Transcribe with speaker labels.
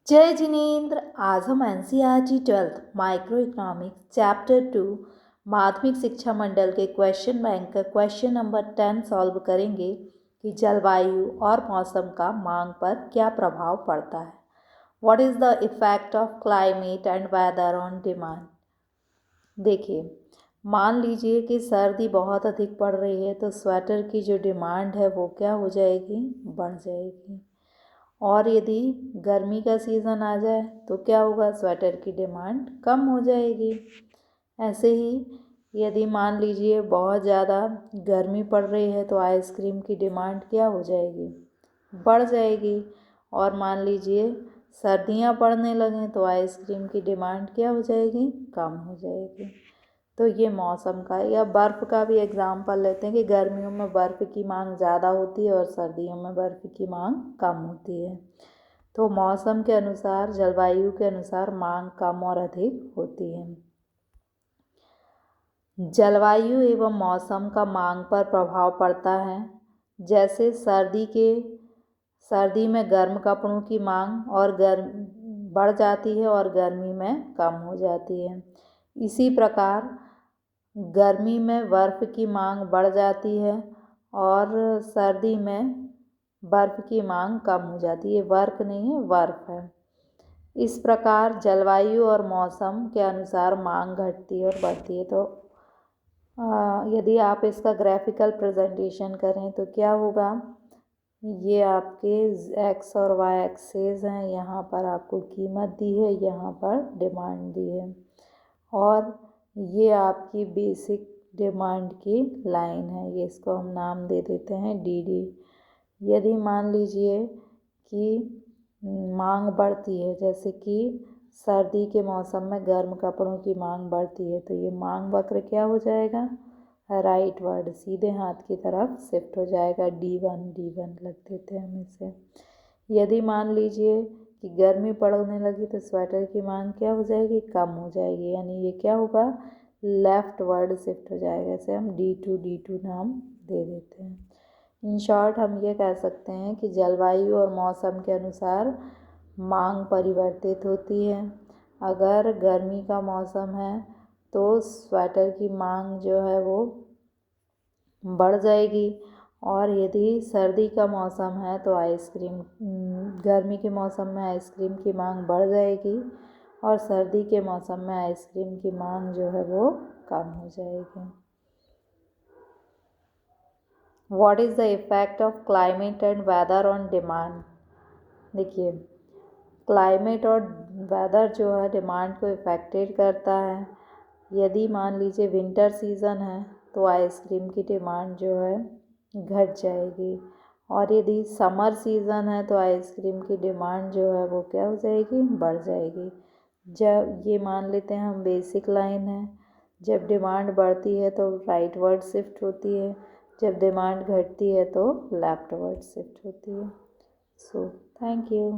Speaker 1: जय जिनेन्द्र। आज हम NCERT 12th micro economics chapter 2 माध्यमिक शिक्षा मंडल के क्वेश्चन बैंक का क्वेश्चन नंबर 10 सॉल्व करेंगे कि जलवायु और मौसम का मांग पर क्या प्रभाव पड़ता है। What is the effect of climate and weather on demand. देखिए, मान लीजिए कि सर्दी बहुत अधिक पड़ रही है तो स्वेटर की जो डिमांड है वो क्या हो जाएगी, बढ़ जाएगी। और यदि गर्मी का सीज़न आ जाए तो क्या होगा, स्वेटर की डिमांड कम हो जाएगी। ऐसे ही यदि मान लीजिए बहुत ज़्यादा गर्मी पड़ रही है तो आइसक्रीम की डिमांड क्या हो जाएगी, बढ़ जाएगी। और मान लीजिए सर्दियाँ पड़ने लगें तो आइसक्रीम की डिमांड क्या हो जाएगी, कम हो जाएगी। तो ये मौसम का या बर्फ़ का भी एग्ज़ाम्पल लेते हैं कि गर्मियों में बर्फ़ की मांग ज़्यादा होती है और सर्दियों में बर्फ़ की मांग कम होती है। तो मौसम के अनुसार, जलवायु के अनुसार मांग कम और अधिक होती है। जलवायु एवं मौसम का मांग पर प्रभाव पड़ता है। जैसे सर्दी में गर्म कपड़ों की मांग और बढ़ जाती है और गर्मी में कम हो जाती है। इसी प्रकार गर्मी में बर्फ़ की मांग बढ़ जाती है और सर्दी में बर्फ़ की मांग कम हो जाती है। ये वर्क नहीं है, बर्फ़ है। इस प्रकार जलवायु और मौसम के अनुसार मांग घटती है और बढ़ती है। तो यदि आप इसका ग्राफिकल प्रेजेंटेशन करें तो क्या होगा, ये आपके एक्स और वाई एक्सेस हैं। यहाँ पर आपको कीमत दी है, यहाँ पर डिमांड दी है और ये आपकी बेसिक डिमांड की लाइन है। ये इसको हम नाम दे देते हैं डीडी। यदि मान लीजिए कि मांग बढ़ती है, जैसे कि सर्दी के मौसम में गर्म कपड़ों की मांग बढ़ती है, तो ये मांग वक्र क्या हो जाएगा, राइट वर्ड, सीधे हाथ की तरफ शिफ्ट हो जाएगा। D1 लग देते हैं हम इसे। यदि मान लीजिए कि गर्मी पड़ने लगी तो स्वेटर की मांग क्या हो जाएगी, कम हो जाएगी। यानी ये क्या होगा, लेफ्ट वर्ड शिफ्ट हो जाएगा। इसे हम D2 नाम दे देते हैं। इन शॉर्ट हम ये कह सकते हैं कि जलवायु और मौसम के अनुसार मांग परिवर्तित होती है। अगर गर्मी का मौसम है तो स्वेटर की मांग जो है वो बढ़ जाएगी और यदि सर्दी का मौसम है तो गर्मी के मौसम में आइसक्रीम की मांग बढ़ जाएगी और सर्दी के मौसम में आइसक्रीम की मांग जो है वो कम हो जाएगी। What is the effect of climate and weather on demand? देखिए, क्लाइमेट और वेदर जो है डिमांड को इफ़ेक्टेड करता है। यदि मान लीजिए विंटर सीज़न है तो आइसक्रीम की डिमांड जो है घट जाएगी और यदि समर सीज़न है तो आइसक्रीम की डिमांड जो है वो क्या हो जाएगी, बढ़ जाएगी। जब ये मान लेते हैं हम बेसिक लाइन है, जब डिमांड बढ़ती है तो राइट वर्ड शिफ्ट होती है, जब डिमांड घटती है तो लेफ्ट वर्ड शिफ्ट होती है। So thank you.